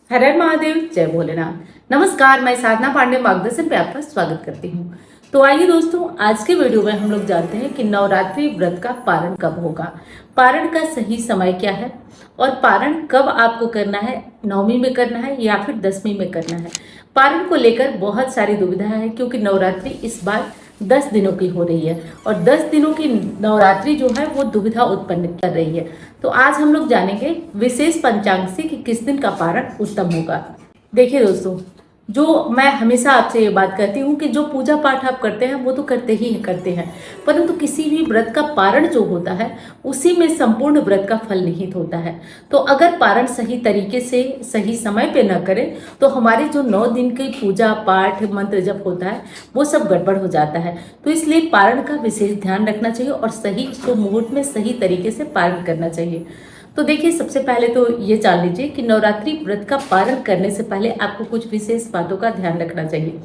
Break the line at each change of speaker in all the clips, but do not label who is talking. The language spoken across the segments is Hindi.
हर हर महादेव, जय भोलेनाथ। नमस्कार, मैं साधना पांडे मार्गदर्शन पे आपका स्वागत करती हूँ। तो आइए दोस्तों, आज के वीडियो में हम लोग जानते हैं कि नवरात्रि व्रत का पारण कब होगा, पारण का सही समय क्या है और पारण कब आपको करना है, नवमी में करना है या फिर दसवीं में करना है। पारण को लेकर बहुत सारी दुविधा है क्योंकि नवरात्रि इस बार 10 दिनों की हो रही है और 10 दिनों की नवरात्रि जो है वो दुविधा उत्पन्न कर रही है। तो आज हम लोग जानेंगे विशेष पंचांग से कि किस दिन का पारण उत्तम होगा। देखिए दोस्तों, जो मैं हमेशा आपसे ये बात कहती हूँ कि जो पूजा पाठ आप करते हैं वो तो करते ही करते हैं, परंतु किसी भी व्रत का पारण जो होता है उसी में संपूर्ण व्रत का फल निहित होता है। तो अगर पारण सही तरीके से सही समय पे न करें तो हमारे जो 9 दिन की पूजा पाठ मंत्र जप होता है वो सब गड़बड़ हो जाता है। तो इसलिए पारण का विशेष ध्यान रखना चाहिए और सही शुभ मुहूर्त में सही तरीके से पारण करना चाहिए। तो देखिए, सबसे पहले तो ये जान लीजिए कि नवरात्रि व्रत का पारण करने से पहले आपको कुछ विशेष बातों का ध्यान रखना चाहिए।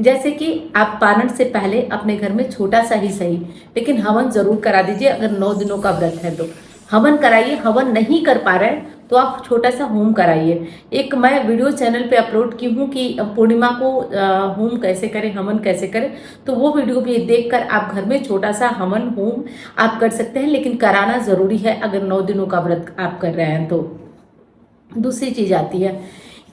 जैसे कि आप पारण से पहले अपने घर में छोटा सा ही सही लेकिन हवन जरूर करा दीजिए। अगर 9 दिनों का व्रत है तो हवन कराइए। हवन नहीं कर पा रहे हैं तो आप छोटा सा होम कराइए। एक मैं वीडियो चैनल पे अपलोड की हूँ कि पूर्णिमा को होम कैसे करें, हवन कैसे करें, तो वो वीडियो भी देखकर आप घर में छोटा सा हवन होम आप कर सकते हैं, लेकिन कराना ज़रूरी है अगर 9 दिनों का व्रत आप कर रहे हैं तो। दूसरी चीज आती है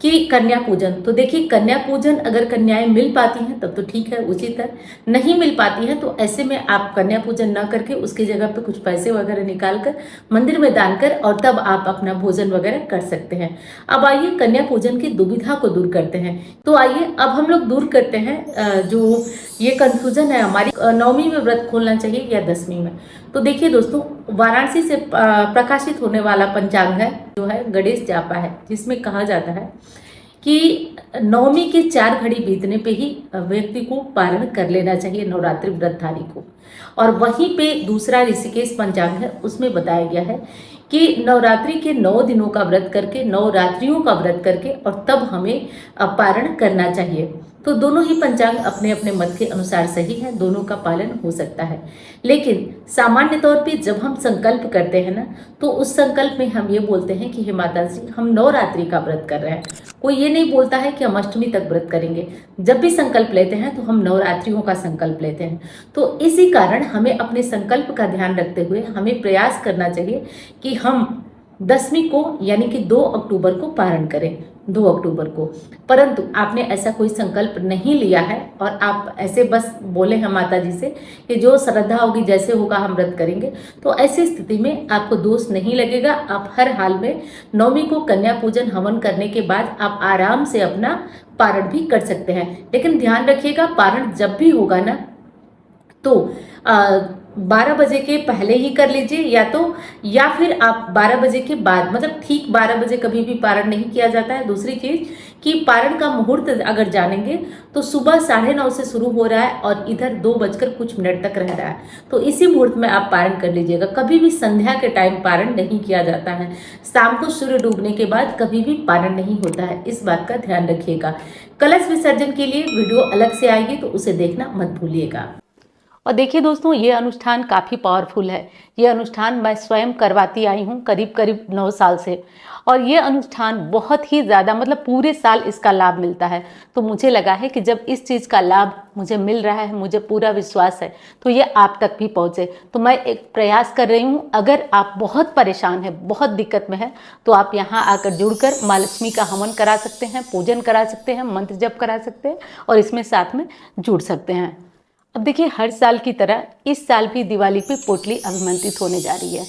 कि कन्या पूजन। तो देखिए, कन्या पूजन अगर कन्याएं मिल पाती हैं तब तो ठीक है, उचित है। नहीं मिल पाती हैं तो ऐसे में आप कन्या पूजन न करके उसकी जगह पे कुछ पैसे वगैरह निकाल कर मंदिर में दान कर और तब आप अपना भोजन वगैरह कर सकते हैं। अब आइए कन्या पूजन की दुविधा को दूर करते हैं। तो आइए अब हम लोग दूर करते हैं जो ये कंफ्यूजन है हमारी, नवमी में व्रत खोलना चाहिए या दसवीं में। तो देखिए दोस्तों, वाराणसी से प्रकाशित होने वाला पंचांग है जो है गणेश जापा है, जिसमें कहा जाता है कि नवमी के 4 घड़ी बीतने पे ही व्यक्ति को पारण कर लेना चाहिए, नवरात्रि व्रतधारी को। और वहीं पे दूसरा ऋषिकेश पंचांग है, उसमें बताया गया है कि नवरात्रि के 9 दिनों का व्रत करके, नवरात्रियों का व्रत करके और तब हमें पारण करना चाहिए। तो दोनों ही पंचांग अपने अपने मत के अनुसार सही है, दोनों का पालन हो सकता है। लेकिन सामान्य तौर पे जब हम संकल्प करते हैं ना, तो उस संकल्प में हम ये बोलते हैं कि हे माता जी, हम नवरात्रि का व्रत कर रहे हैं। कोई ये नहीं बोलता है कि हम अष्टमी तक व्रत करेंगे। जब भी संकल्प लेते हैं तो हम नवरात्रियों का संकल्प लेते हैं। तो इसी कारण हमें अपने संकल्प का ध्यान रखते हुए हमें प्रयास करना चाहिए कि हम दसवीं को यानी कि 2 अक्टूबर को पारण करें, 2 अक्टूबर को। परंतु आपने ऐसा कोई संकल्प नहीं लिया है और आप ऐसे बस बोले हैं माता जी से कि जो श्रद्धा होगी जैसे होगा हम व्रत करेंगे, तो ऐसी स्थिति में आपको दोष नहीं लगेगा। आप हर हाल में नवमी को कन्या पूजन हवन करने के बाद आप आराम से अपना पारण भी कर सकते हैं। लेकिन ध्यान रखिएगा, पारण जब भी होगा ना तो 12 बजे के पहले ही कर लीजिए, या फिर आप 12 बजे के बाद, मतलब ठीक 12 बजे कभी भी पारण नहीं किया जाता है। दूसरी चीज कि पारण का मुहूर्त अगर जानेंगे तो सुबह 9:30 से शुरू हो रहा है और इधर 2 बजकर कुछ मिनट तक रह रहा है, तो इसी मुहूर्त में आप पारण कर लीजिएगा। कभी भी संध्या के टाइम पारण नहीं किया जाता है। शाम को सूर्य डूबने के बाद कभी भी पारण नहीं होता है, इस बात का ध्यान रखिएगा। कलश विसर्जन के लिए वीडियो अलग से आएगी तो उसे देखना मत भूलिएगा। और देखिए दोस्तों, ये अनुष्ठान काफ़ी पावरफुल है। ये अनुष्ठान मैं स्वयं करवाती आई हूँ करीब करीब 9 साल से, और ये अनुष्ठान बहुत ही ज़्यादा, मतलब पूरे साल इसका लाभ मिलता है। तो मुझे लगा है कि जब इस चीज़ का लाभ मुझे मिल रहा है, मुझे पूरा विश्वास है, तो ये आप तक भी पहुँचे। तो मैं एक प्रयास कर रही हूँ, अगर आप बहुत परेशान हैं, बहुत दिक्कत में है, तो आप यहाँ आकर जुड़कर माँ लक्ष्मी का हवन करा सकते हैं, पूजन करा सकते हैं, मंत्र जप करा सकते हैं और इसमें साथ में जुड़ सकते हैं। अब देखिए, हर साल की तरह इस साल भी दिवाली पे पोटली अभिमंत्रित होने जा रही है।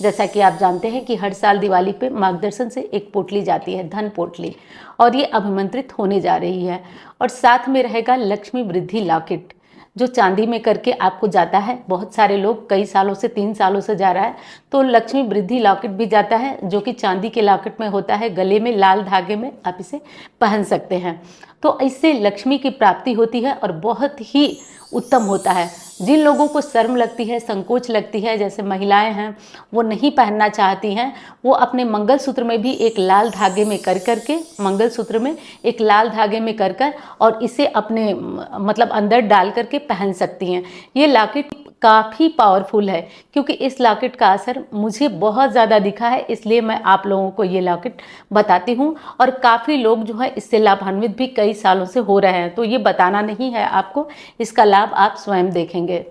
जैसा कि आप जानते हैं कि हर साल दिवाली पे मार्गदर्शन से एक पोटली जाती है, धन पोटली, और ये अभिमंत्रित होने जा रही है। और साथ में रहेगा लक्ष्मी वृद्धि लॉकेट, जो चांदी में करके आपको जाता है। बहुत सारे लोग कई सालों से, 3 सालों से जा रहा है, तो लक्ष्मी वृद्धि लॉकेट भी जाता है, जो कि चांदी के लॉकेट में होता है, गले में लाल धागे में आप इसे पहन सकते हैं। तो इससे लक्ष्मी की प्राप्ति होती है और बहुत ही उत्तम होता है। जिन लोगों को शर्म लगती है, संकोच लगती है, जैसे महिलाएं हैं, वो नहीं पहनना चाहती हैं, वो अपने मंगलसूत्र में भी एक लाल धागे में कर करके, मंगलसूत्र में एक लाल धागे में कर कर और इसे अपने मतलब अंदर डाल करके पहन सकती हैं। ये लॉकेट काफ़ी पावरफुल है, क्योंकि इस लॉकेट का असर मुझे बहुत ज़्यादा दिखा है, इसलिए मैं आप लोगों को ये लॉकेट बताती हूँ। और काफ़ी लोग जो है इससे लाभान्वित भी कई सालों से हो रहे हैं, तो ये बताना नहीं है आपको, इसका लाभ आप स्वयं देखेंगे।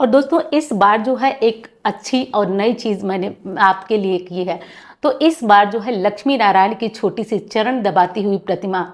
और दोस्तों इस बार जो है एक अच्छी और नई चीज़ मैंने आपके लिए की है। तो इस बार जो है लक्ष्मी नारायण की छोटी सी चरण दबाती हुई प्रतिमा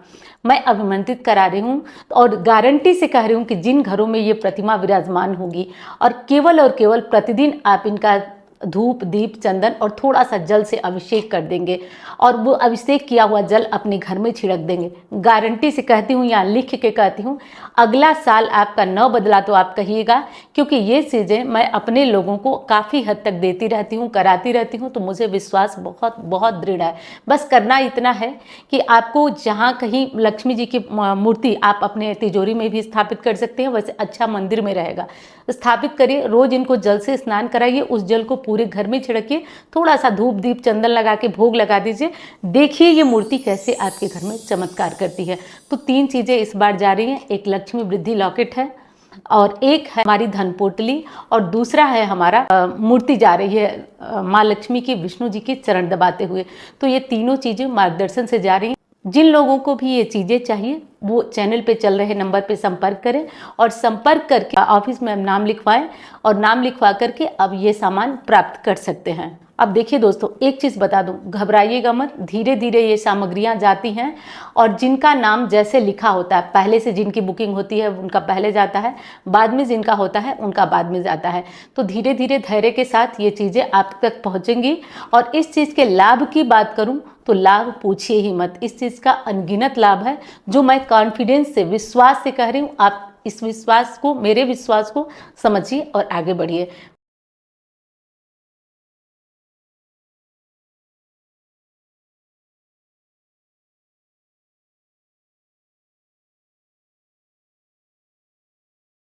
मैं अभिमंत्रित करा रही हूँ, और गारंटी से कह रही हूँ कि जिन घरों में ये प्रतिमा विराजमान होगी और केवल प्रतिदिन आप इनका धूप दीप चंदन और थोड़ा सा जल से अभिषेक कर देंगे, और वो अभिषेक किया हुआ जल अपने घर में छिड़क देंगे, गारंटी से कहती हूँ, यहाँ लिख के कहती हूँ, अगला साल आपका न बदला तो आप कहिएगा। क्योंकि ये चीज़ें मैं अपने लोगों को काफ़ी हद तक देती रहती हूँ, कराती रहती हूँ, तो मुझे विश्वास बहुत बहुत दृढ़ है। बस करना इतना है कि आपको जहाँ कहीं लक्ष्मी जी की मूर्ति आप अपने तिजोरी में भी स्थापित कर सकते हैं, वैसे अच्छा मंदिर में रहेगा, स्थापित करिए, रोज इनको जल से स्नान कराइए, उस जल को पूरे घर में छिड़किए, थोड़ा सा धूप दीप चंदन लगा के भोग लगा दीजिए, देखिए ये मूर्ति कैसे आपके घर में चमत्कार करती है। तो 3 चीज़ें इस बार जा रही हैं, एक लक्ष्मी वृद्धि लॉकेट है, और एक है हमारी धन पोटली, और दूसरा है हमारा मूर्ति जा रही है माँ लक्ष्मी की, विष्णु जी के चरण दबाते हुए। तो ये तीनों चीज़ें मार्गदर्शन से जा रही हैं। जिन लोगों को भी ये चीज़ें चाहिए वो चैनल पे चल रहे नंबर पे संपर्क करें, और संपर्क करके ऑफिस में नाम लिखवाएं, और नाम लिखवा करके अब ये सामान प्राप्त कर सकते हैं। अब देखिए दोस्तों, एक चीज़ बता दूं, घबराइएगा मत, धीरे धीरे ये सामग्रियां जाती हैं, और जिनका नाम जैसे लिखा होता है, पहले से जिनकी बुकिंग होती है उनका पहले जाता है, बाद में जिनका होता है उनका बाद में जाता है। तो धीरे धीरे धैर्य के साथ ये चीज़ें आप तक पहुँचेंगी। और इस चीज़ के लाभ की बात करूँ तो लाभ पूछिए ही मत, इस चीज़ का अनगिनत लाभ है, जो मैं कॉन्फिडेंस से, विश्वास से कह रही हूँ। आप इस विश्वास को, मेरे विश्वास को समझिए और आगे बढ़िए।